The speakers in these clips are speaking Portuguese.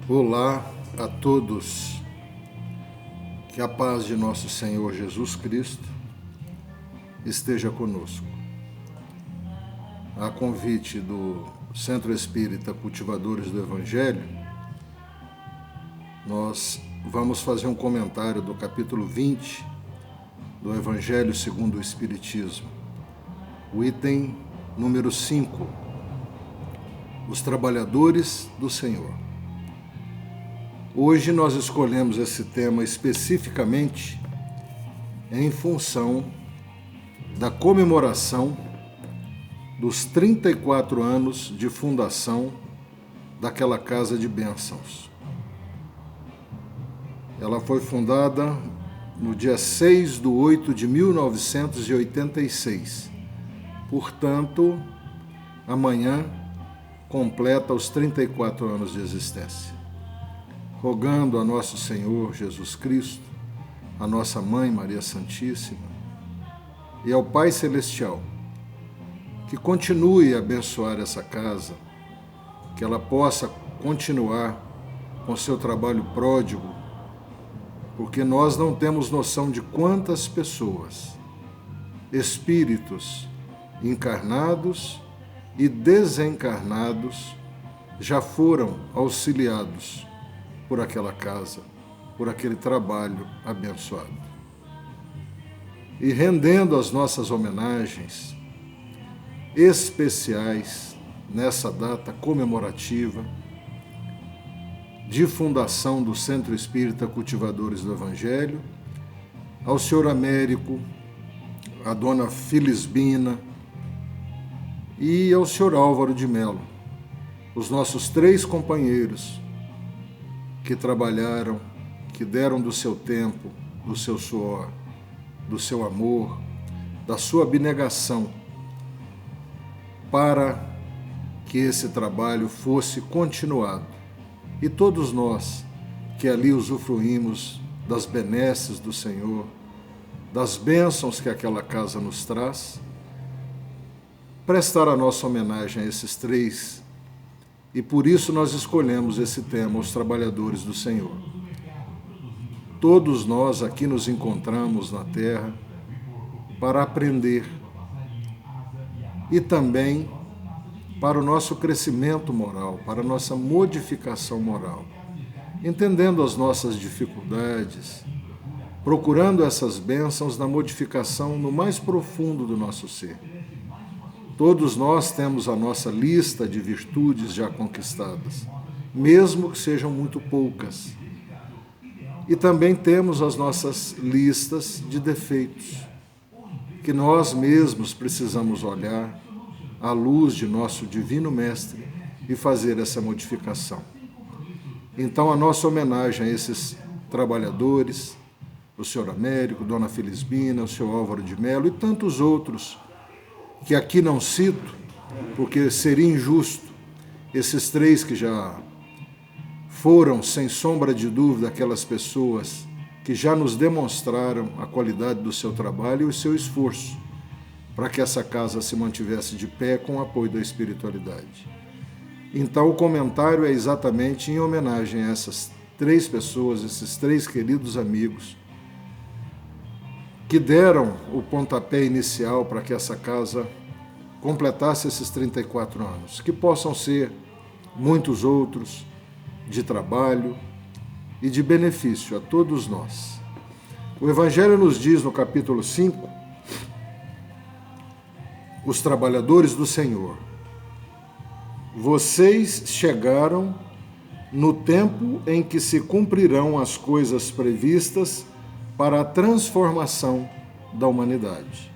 Olá a todos, que a paz de nosso Senhor Jesus Cristo esteja conosco. A convite do Centro Espírita Cultivadores do Evangelho, nós vamos fazer um comentário do capítulo 20 do Evangelho segundo o Espiritismo, o item número 5, os trabalhadores do Senhor. Hoje nós escolhemos esse tema especificamente em função da comemoração dos 34 anos de fundação daquela Casa de Bênçãos. Ela foi fundada no dia 6/8/1986. Portanto, amanhã completa os 34 anos de existência. Rogando a nosso Senhor Jesus Cristo, a nossa Mãe Maria Santíssima e ao Pai Celestial, que continue a abençoar essa casa, que ela possa continuar com seu trabalho pródigo, porque nós não temos noção de quantas pessoas, espíritos encarnados e desencarnados já foram auxiliados por aquela casa, por aquele trabalho abençoado. E rendendo as nossas homenagens especiais nessa data comemorativa de fundação do Centro Espírita Cultivadores do Evangelho, ao senhor Américo, à dona Filisbina e ao senhor Álvaro de Melo, os nossos 3 companheiros que trabalharam, que deram do seu tempo, do seu suor, do seu amor, da sua abnegação, para que esse trabalho fosse continuado. E todos nós que ali usufruímos das benesses do Senhor, das bênçãos que aquela casa nos traz, prestar a nossa homenagem a esses 3. E por isso nós escolhemos esse tema, os trabalhadores do Senhor. Todos nós aqui nos encontramos na Terra para aprender e também para o nosso crescimento moral, para a nossa modificação moral, entendendo as nossas dificuldades, procurando essas bênçãos na modificação no mais profundo do nosso ser. Todos nós temos a nossa lista de virtudes já conquistadas, mesmo que sejam muito poucas. E também temos as nossas listas de defeitos, que nós mesmos precisamos olhar à luz de nosso Divino Mestre e fazer essa modificação. Então, a nossa homenagem a esses trabalhadores, o senhor Américo, dona Filisbina, o senhor Álvaro de Melo e tantos outros, que aqui não cito, porque seria injusto, esses 3 que já foram, sem sombra de dúvida, aquelas pessoas que já nos demonstraram a qualidade do seu trabalho e o seu esforço para que essa casa se mantivesse de pé com o apoio da espiritualidade. Então, o comentário é exatamente em homenagem a essas 3 pessoas, esses 3 queridos amigos, que deram o pontapé inicial para que essa casa completasse esses 34 anos, que possam ser muitos outros de trabalho e de benefício a todos nós. O Evangelho nos diz no capítulo 5, os trabalhadores do Senhor: vocês chegaram no tempo em que se cumprirão as coisas previstas para a transformação da humanidade.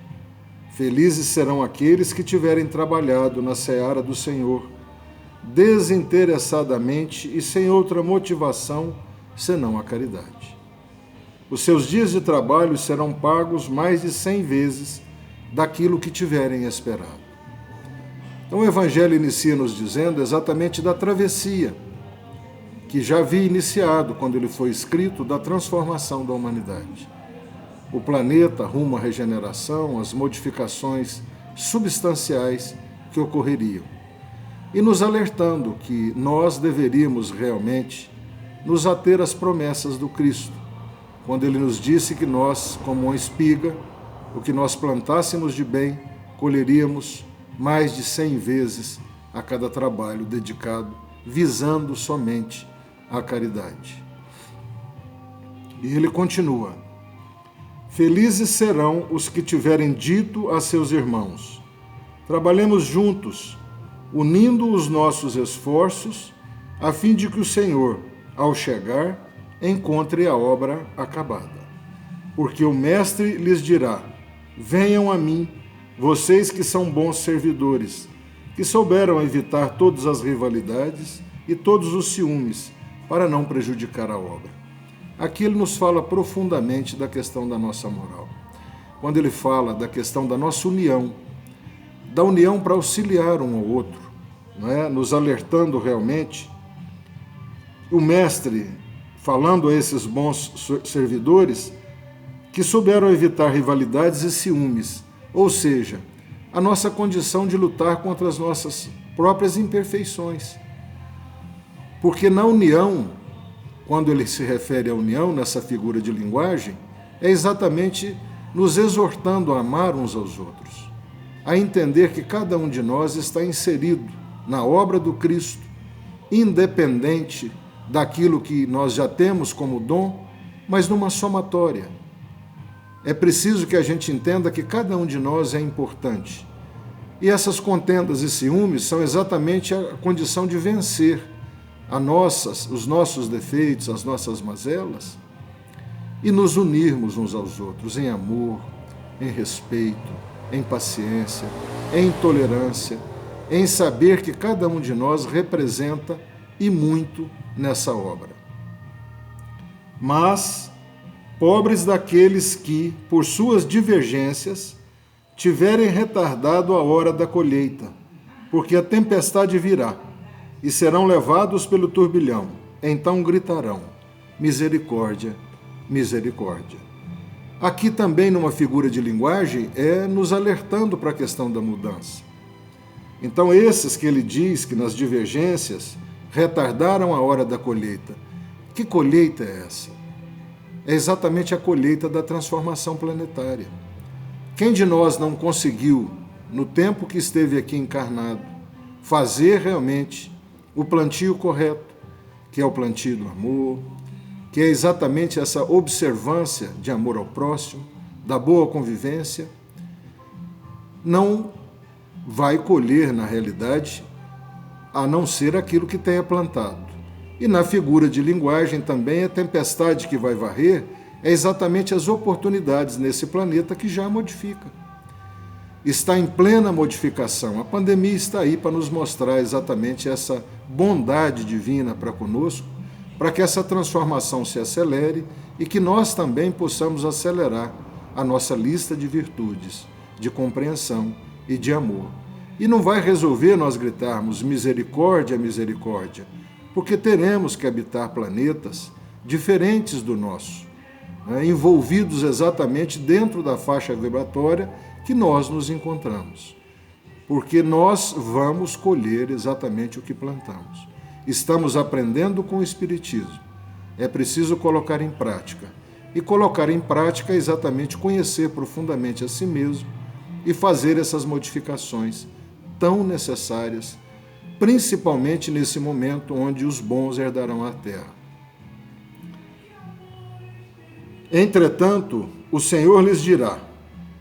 Felizes serão aqueles que tiverem trabalhado na seara do Senhor, desinteressadamente e sem outra motivação senão a caridade. Os seus dias de trabalho serão pagos mais de 100 vezes daquilo que tiverem esperado. Então o Evangelho inicia nos dizendo exatamente da travessia, que já havia iniciado quando ele foi escrito, da transformação da humanidade. O planeta rumo à regeneração, às modificações substanciais que ocorreriam. E nos alertando que nós deveríamos realmente nos ater às promessas do Cristo, quando ele nos disse que nós, como uma espiga, o que nós plantássemos de bem, colheríamos mais de 100 vezes a cada trabalho dedicado, visando somente a caridade. E ele continua: felizes serão os que tiverem dito a seus irmãos: trabalhemos juntos, unindo os nossos esforços, a fim de que o Senhor, ao chegar, encontre a obra acabada. Porque o Mestre lhes dirá: venham a mim, vocês que são bons servidores, que souberam evitar todas as rivalidades e todos os ciúmes, para não prejudicar a obra. Aqui ele nos fala profundamente da questão da nossa moral. Quando ele fala da questão da nossa união, da união para auxiliar um ao outro, não é? Nos alertando realmente, o Mestre falando a esses bons servidores que souberam evitar rivalidades e ciúmes, ou seja, a nossa condição de lutar contra as nossas próprias imperfeições. Porque na união, quando ele se refere à união, nessa figura de linguagem, é exatamente nos exortando a amar uns aos outros, a entender que cada um de nós está inserido na obra do Cristo, independente daquilo que nós já temos como dom, mas numa somatória. É preciso que a gente entenda que cada um de nós é importante. E essas contendas e ciúmes são exatamente a condição de vencer os nossos defeitos, as nossas mazelas, e nos unirmos uns aos outros em amor, em respeito, em paciência, em tolerância, em saber que cada um de nós representa e muito nessa obra. Mas pobres daqueles que, por suas divergências, tiverem retardado a hora da colheita, porque a tempestade virá, e serão levados pelo turbilhão. Então gritarão: misericórdia, misericórdia. Aqui também, numa figura de linguagem, é nos alertando para a questão da mudança. Então, esses que ele diz que nas divergências retardaram a hora da colheita. Que colheita é essa? É exatamente a colheita da transformação planetária. Quem de nós não conseguiu, no tempo que esteve aqui encarnado, fazer realmente o plantio correto, que é o plantio do amor, que é exatamente essa observância de amor ao próximo, da boa convivência, não vai colher, na realidade, a não ser aquilo que tenha plantado. E na figura de linguagem também, a tempestade que vai varrer é exatamente as oportunidades nesse planeta que já modifica. Está em plena modificação. A pandemia está aí para nos mostrar exatamente essa bondade divina para conosco, para que essa transformação se acelere e que nós também possamos acelerar a nossa lista de virtudes, de compreensão e de amor. E não vai resolver nós gritarmos misericórdia, misericórdia, porque teremos que habitar planetas diferentes do nosso, envolvidos exatamente dentro da faixa vibratória que nós nos encontramos. Porque nós vamos colher exatamente o que plantamos. Estamos aprendendo com o Espiritismo. É preciso colocar em prática. E colocar em prática é exatamente conhecer profundamente a si mesmo e fazer essas modificações tão necessárias, principalmente nesse momento onde os bons herdarão a terra. Entretanto, o Senhor lhes dirá: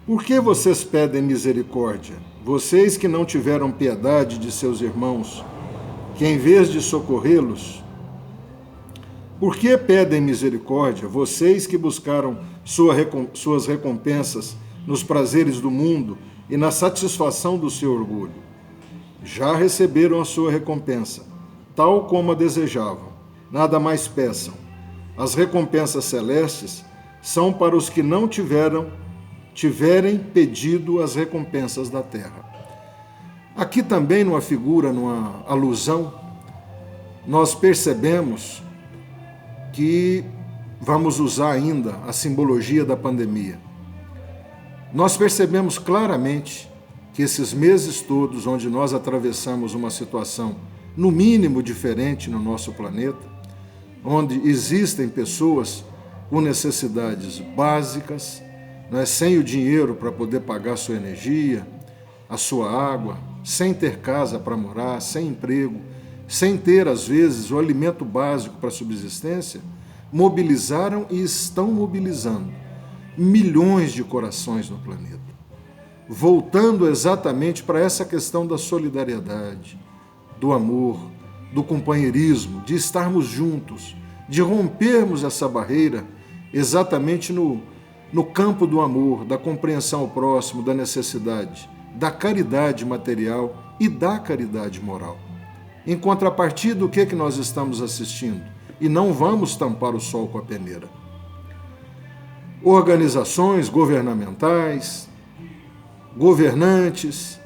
por que vocês pedem misericórdia, vocês que não tiveram piedade de seus irmãos, que em vez de socorrê-los? Por que pedem misericórdia, vocês que buscaram suas recompensas nos prazeres do mundo e na satisfação do seu orgulho? Já receberam a sua recompensa, tal como a desejavam. Nada mais peçam. As recompensas celestes são para os que não tiverem pedido as recompensas da terra. Aqui também, numa figura, numa alusão, nós percebemos que vamos usar ainda a simbologia da pandemia. Nós percebemos claramente que esses meses todos, onde nós atravessamos uma situação, no mínimo, diferente no nosso planeta, onde existem pessoas com necessidades básicas, né, sem o dinheiro para poder pagar a sua energia, a sua água, sem ter casa para morar, sem emprego, sem ter, às vezes, o alimento básico para a subsistência, mobilizaram e estão mobilizando milhões de corações no planeta. Voltando exatamente para essa questão da solidariedade, do amor, do companheirismo, de estarmos juntos, de rompermos essa barreira exatamente no campo do amor, da compreensão ao próximo, da necessidade, da caridade material e da caridade moral. Em contrapartida, o que nós estamos assistindo? E não vamos tampar o sol com a peneira. Organizações governamentais, governantes,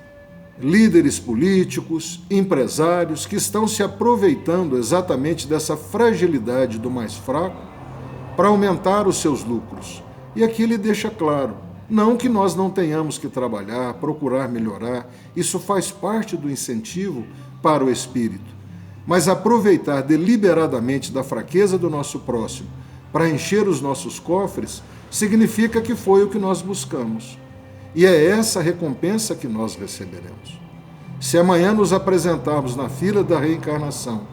líderes políticos, empresários que estão se aproveitando exatamente dessa fragilidade do mais fraco para aumentar os seus lucros. E aqui ele deixa claro, não que nós não tenhamos que trabalhar, procurar melhorar, isso faz parte do incentivo para o espírito, mas aproveitar deliberadamente da fraqueza do nosso próximo para encher os nossos cofres significa que foi o que nós buscamos. E é essa recompensa que nós receberemos. Se amanhã nos apresentarmos na fila da reencarnação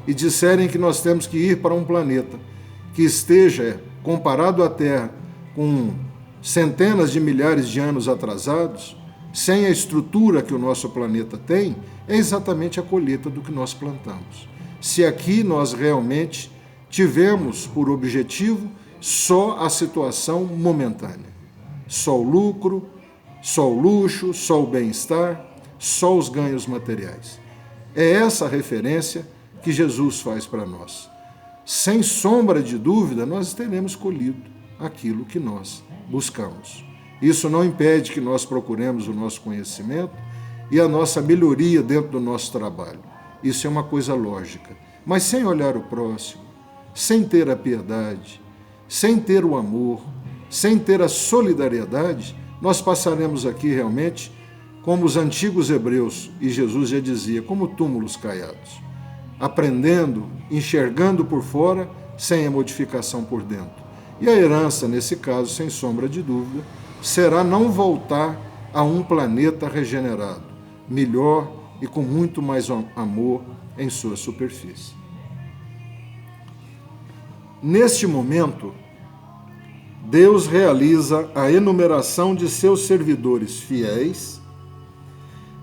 e disserem que nós temos que ir para um planeta que esteja comparado à Terra com centenas de milhares de anos atrasados, sem a estrutura que o nosso planeta tem, é exatamente a colheita do que nós plantamos. Se aqui nós realmente tivemos por objetivo só a situação momentânea, só o lucro, só o luxo, só o bem-estar, só os ganhos materiais. É essa a referência que Jesus faz para nós. Sem sombra de dúvida, nós teremos colhido aquilo que nós buscamos. Isso não impede que nós procuremos o nosso conhecimento e a nossa melhoria dentro do nosso trabalho. Isso é uma coisa lógica. Mas sem olhar o próximo, sem ter a piedade, sem ter o amor, sem ter a solidariedade, nós passaremos aqui realmente como os antigos hebreus, e Jesus já dizia, como túmulos caiados, aprendendo, enxergando por fora, sem a modificação por dentro. E a herança, nesse caso, sem sombra de dúvida, será não voltar a um planeta regenerado, melhor e com muito mais amor em sua superfície. Neste momento, Deus realiza a enumeração de seus servidores fiéis.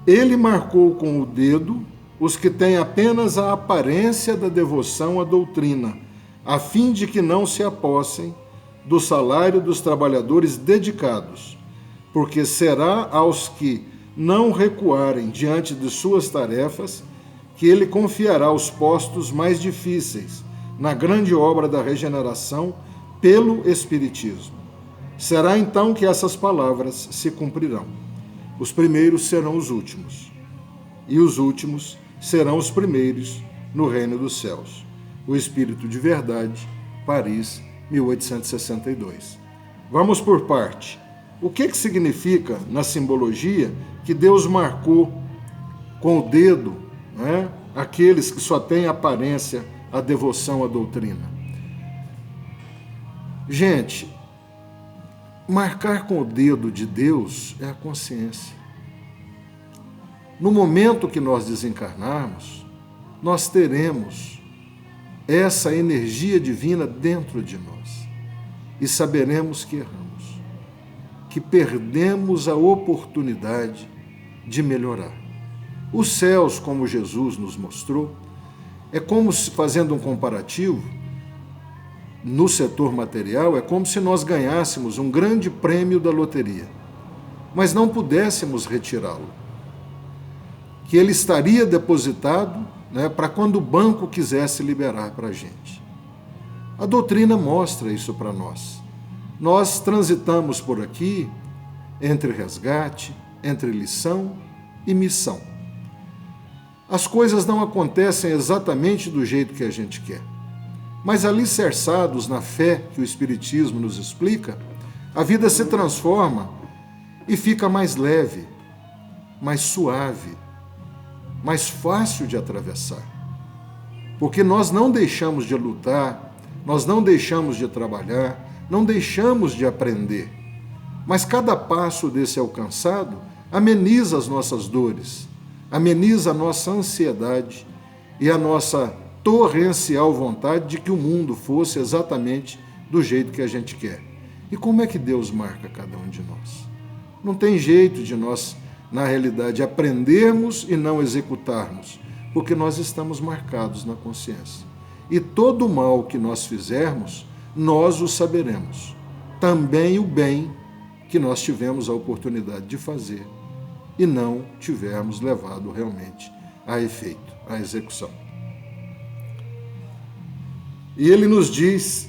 Ele marcou com o dedo os que têm apenas a aparência da devoção à doutrina, a fim de que não se apossem do salário dos trabalhadores dedicados, porque será aos que não recuarem diante de suas tarefas que ele confiará os postos mais difíceis na grande obra da regeneração pelo Espiritismo. Será então que essas palavras se cumprirão. Os primeiros serão os últimos, e os últimos serão os primeiros no reino dos céus. O Espírito de Verdade, Paris, 1862. Vamos por parte. O que significa, na simbologia, que Deus marcou com o dedo, né, aqueles que só têm aparência a devoção à doutrina? Gente, marcar com o dedo de Deus é a consciência. No momento que nós desencarnarmos, nós teremos essa energia divina dentro de nós e saberemos que erramos, que perdemos a oportunidade de melhorar. Os céus, como Jesus nos mostrou, é como se, fazendo um comparativo, no setor material, é como se nós ganhássemos um grande prêmio da loteria, mas não pudéssemos retirá-lo, que ele estaria depositado, né, para quando o banco quisesse liberar para a gente. A doutrina mostra isso para nós. Nós transitamos por aqui entre resgate, entre lição e missão. As coisas não acontecem exatamente do jeito que a gente quer. Mas alicerçados na fé que o Espiritismo nos explica, a vida se transforma e fica mais leve, mais suave, mais fácil de atravessar. porque nós não deixamos de lutar, nós não deixamos de trabalhar, não deixamos de aprender. Mas cada passo desse alcançado ameniza as nossas dores, ameniza a nossa ansiedade e a nossa torrencial vontade de que o mundo fosse exatamente do jeito que a gente quer. E como é que Deus marca cada um de nós? Não tem jeito de nós, na realidade, aprendermos e não executarmos, porque nós estamos marcados na consciência. E todo o mal que nós fizermos, nós o saberemos. Também o bem que nós tivemos a oportunidade de fazer e não tivermos levado realmente a efeito, a execução. E ele nos diz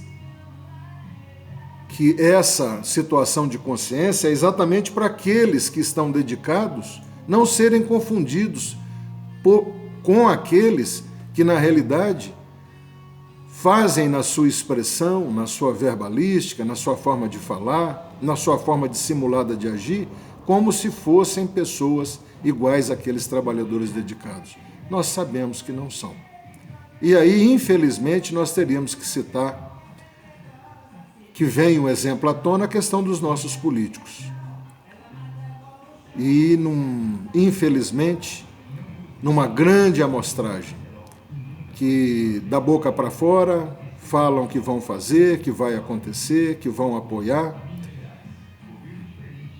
que essa situação de consciência é exatamente para aqueles que estão dedicados não serem confundidos com aqueles que, na realidade, fazem na sua expressão, na sua verbalística, na sua forma de falar, na sua forma dissimulada de agir, como se fossem pessoas iguais àqueles trabalhadores dedicados. Nós sabemos que não são. E aí, infelizmente, nós teríamos que citar que vem um exemplo à tona, a questão dos nossos políticos. E, infelizmente, numa grande amostragem, que da boca para fora falam que vão fazer, que vai acontecer, que vão apoiar,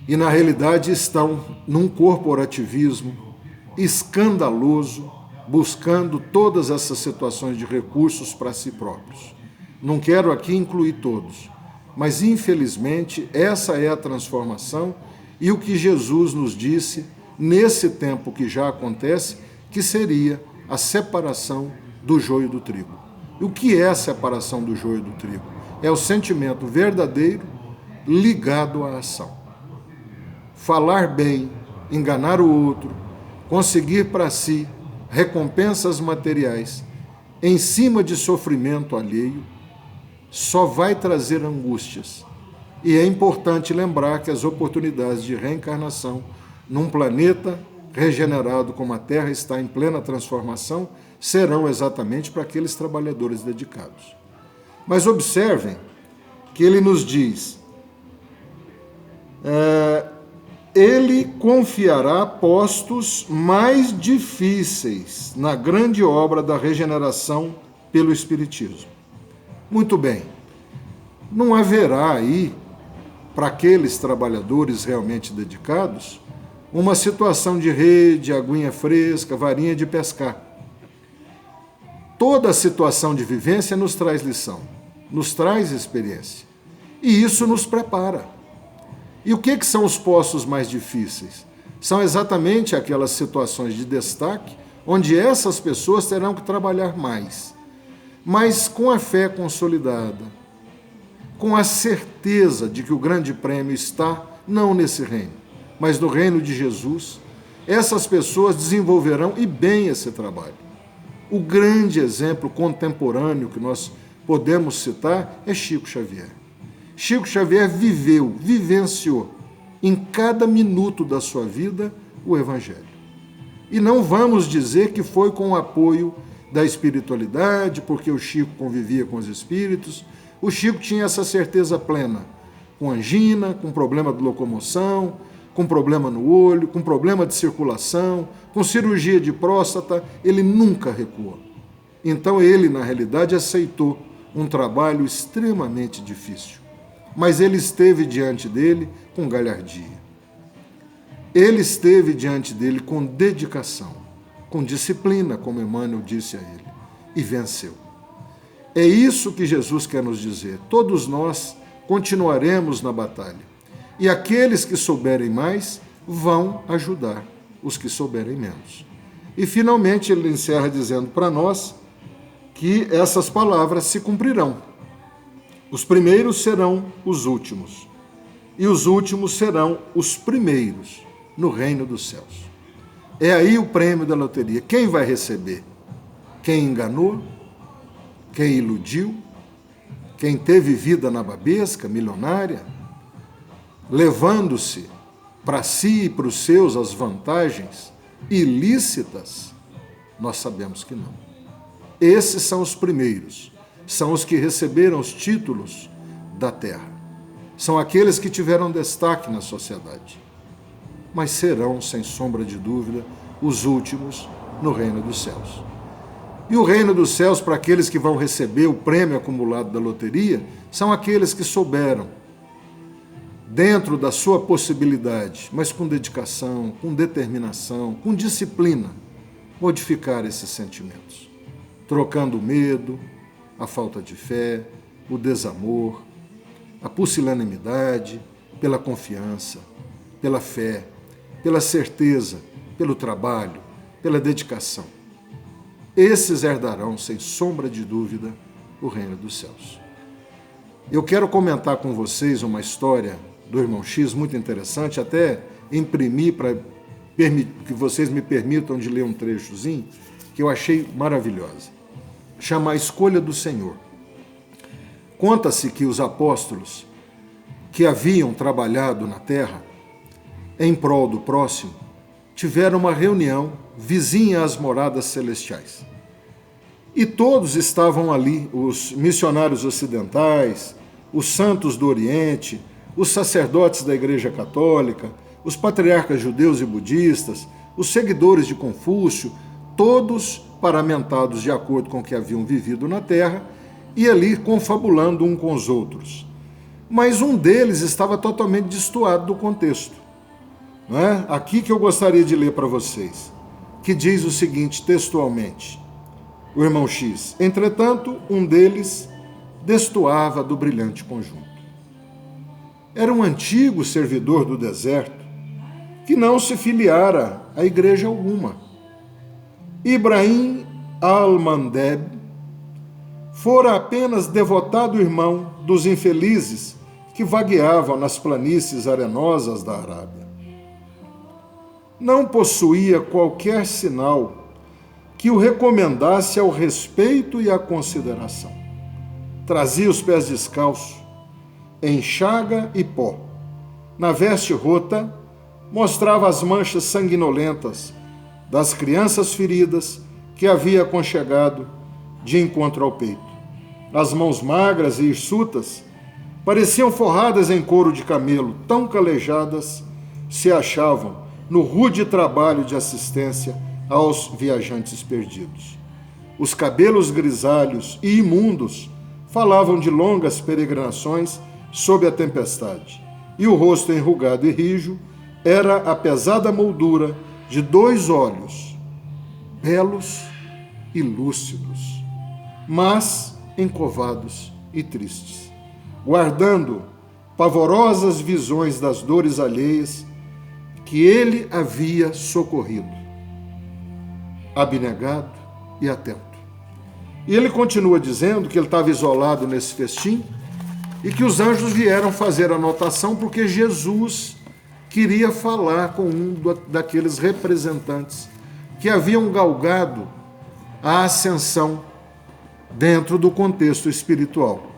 e na realidade estão num corporativismo escandaloso, buscando todas essas situações de recursos para si próprios. Não quero aqui incluir todos, mas infelizmente essa é a transformação e o que Jesus nos disse nesse tempo que já acontece, que seria a separação do joio do trigo. E o que é a separação do joio do trigo? É o sentimento verdadeiro ligado à ação. Falar bem, enganar o outro, conseguir para si recompensas materiais em cima de sofrimento alheio, só vai trazer angústias. E é importante lembrar que as oportunidades de reencarnação num planeta regenerado como a Terra está em plena transformação, serão exatamente para aqueles trabalhadores dedicados. Mas observem que ele nos diz, ele confiará postos mais difíceis na grande obra da regeneração pelo Espiritismo. Muito bem, não haverá aí, para aqueles trabalhadores realmente dedicados, uma situação de rede, aguinha fresca, varinha de pescar. Toda a situação de vivência nos traz lição, nos traz experiência. E isso nos prepara. E o que são os postos mais difíceis? São exatamente aquelas situações de destaque onde essas pessoas terão que trabalhar mais, mas com a fé consolidada, com a certeza de que o grande prêmio está não nesse reino, mas no reino de Jesus. Essas pessoas desenvolverão e bem esse trabalho. O grande exemplo contemporâneo que nós podemos citar é Chico Xavier. Chico Xavier vivenciou em cada minuto da sua vida o Evangelho. E não vamos dizer que foi com o apoio da espiritualidade, porque o Chico convivia com os espíritos. O Chico tinha essa certeza plena, com angina, com problema de locomoção, com problema no olho, com problema de circulação, com cirurgia de próstata, ele nunca recuou. Então ele, na realidade, aceitou um trabalho extremamente difícil. Mas ele esteve diante dele com galhardia. Ele esteve diante dele com dedicação, com disciplina, como Emmanuel disse a ele, e venceu. É isso que Jesus quer nos dizer. Todos nós continuaremos na batalha. E aqueles que souberem mais vão ajudar os que souberem menos. E finalmente ele encerra dizendo para nós que essas palavras se cumprirão. Os primeiros serão os últimos, e os últimos serão os primeiros no reino dos céus. É aí o prêmio da loteria. Quem vai receber? Quem enganou? Quem iludiu? Quem teve vida nababesca, milionária, levando-se para si e para os seus as vantagens ilícitas? Nós sabemos que não. Esses são os primeiros, são os que receberam os títulos da terra. São aqueles que tiveram destaque na sociedade. Mas serão, sem sombra de dúvida, os últimos no reino dos céus. E o reino dos céus, para aqueles que vão receber o prêmio acumulado da loteria, são aqueles que souberam, dentro da sua possibilidade, mas com dedicação, com determinação, com disciplina, modificar esses sentimentos, trocando o medo, a falta de fé, o desamor, a pusilanimidade pela confiança, pela fé, pela certeza, pelo trabalho, pela dedicação. Esses herdarão, sem sombra de dúvida, o reino dos céus. Eu quero comentar com vocês uma história do irmão X muito interessante, até imprimir para que vocês me permitam de ler um trechozinho, que eu achei maravilhosa. Chama A Escolha do Senhor. Conta-se que os apóstolos que haviam trabalhado na terra em prol do próximo tiveram uma reunião vizinha às moradas celestiais. E todos estavam ali, os missionários ocidentais, os santos do Oriente, os sacerdotes da Igreja Católica, os patriarcas judeus e budistas, os seguidores de Confúcio, todos paramentados de acordo com o que haviam vivido na terra e ali confabulando um com os outros. Mas um deles estava totalmente destoado do contexto. Não é? Aqui que eu gostaria de ler para vocês, que diz o seguinte textualmente: o irmão X, entretanto, um deles destoava do brilhante conjunto. Era um antigo servidor do deserto que não se filiara a igreja alguma. Ibrahim al-Mandeb fora apenas devotado irmão dos infelizes que vagueavam nas planícies arenosas da Arábia. Não possuía qualquer sinal que o recomendasse ao respeito e à consideração. Trazia os pés descalços, em chaga e pó. Na veste rota, mostrava as manchas sanguinolentas das crianças feridas que havia aconchegado de encontro ao peito. As mãos magras e hirsutas pareciam forradas em couro de camelo, tão calejadas se achavam no rude trabalho de assistência aos viajantes perdidos. Os cabelos grisalhos e imundos falavam de longas peregrinações sob a tempestade, e o rosto enrugado e rijo era a pesada moldura de 2 olhos, belos e lúcidos, mas encovados e tristes, guardando pavorosas visões das dores alheias que ele havia socorrido, abnegado e atento. E ele continua dizendo que ele estava isolado nesse festim e que os anjos vieram fazer anotação porque Jesus queria falar com um daqueles representantes que haviam galgado a ascensão dentro do contexto espiritual.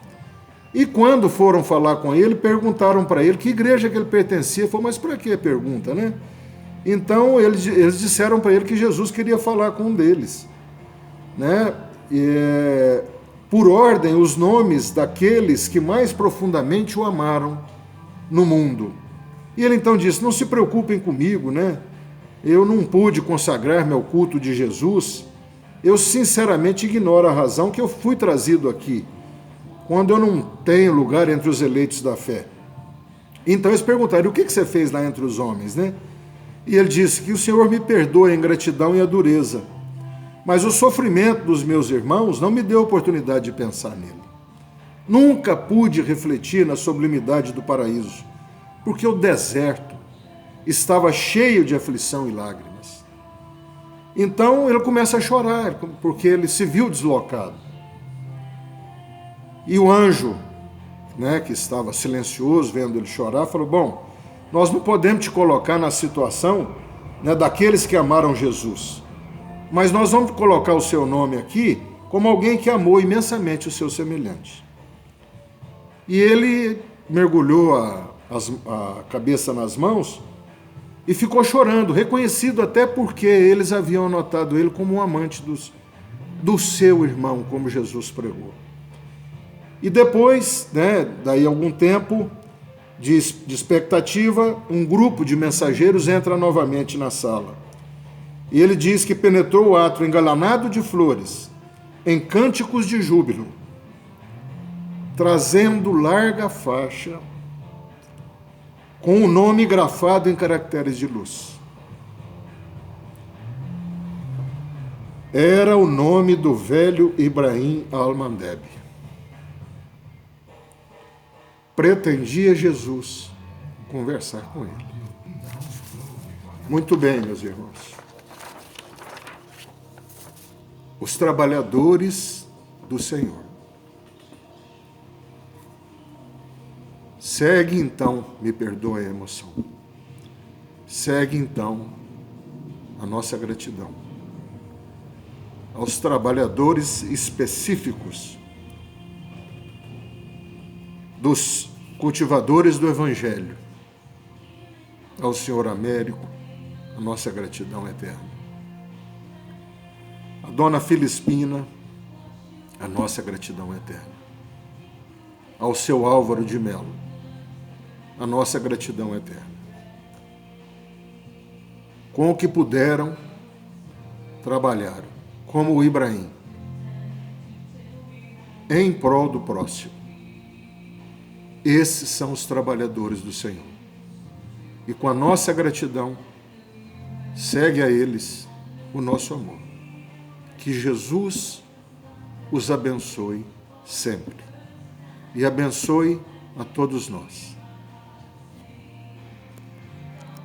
E quando foram falar com ele, perguntaram para ele que igreja que ele pertencia. Falou, mas para que pergunta, né? Então eles disseram para ele que Jesus queria falar com um deles, né? Por ordem, os nomes daqueles que mais profundamente o amaram no mundo. E ele então disse, não se preocupem comigo, né? Eu não pude consagrar-me ao culto de Jesus. Eu sinceramente ignoro a razão que eu fui trazido aqui, quando eu não tenho lugar entre os eleitos da fé. Então eles perguntaram, o que você fez lá entre os homens, né? E ele disse que o Senhor me perdoa a ingratidão e a dureza, mas o sofrimento dos meus irmãos não me deu oportunidade de pensar nele. Nunca pude refletir na sublimidade do paraíso, porque o deserto estava cheio de aflição e lágrimas. Então ele começa a chorar, porque ele se viu deslocado. E o anjo, né, que estava silencioso, vendo ele chorar, falou, bom, nós não podemos te colocar na situação, né, daqueles que amaram Jesus, mas nós vamos colocar o seu nome aqui como alguém que amou imensamente o seu semelhante. E ele mergulhou a cabeça nas mãos e ficou chorando, reconhecido até porque eles haviam notado ele como um amante do seu irmão, como Jesus pregou. E depois, daí algum tempo de expectativa, um grupo de mensageiros entra novamente na sala. E ele diz que penetrou o átrio engalanado de flores, em cânticos de júbilo, trazendo larga faixa, com o nome grafado em caracteres de luz. Era o nome do velho Ibrahim Al-Mandeb. Pretendia Jesus conversar com ele. Muito bem, meus irmãos. Os trabalhadores do Senhor. Segue então, me perdoe a emoção, segue então a nossa gratidão aos trabalhadores específicos dos cultivadores do Evangelho, ao Senhor Américo, a nossa gratidão eterna. A Dona Filispina, a nossa gratidão eterna. Ao seu Álvaro de Melo, a nossa gratidão eterna. Com o que puderam, trabalharam, como o Ibrahim, em prol do próximo. Esses são os trabalhadores do Senhor. E com a nossa gratidão, segue a eles o nosso amor. Que Jesus os abençoe sempre. E abençoe a todos nós.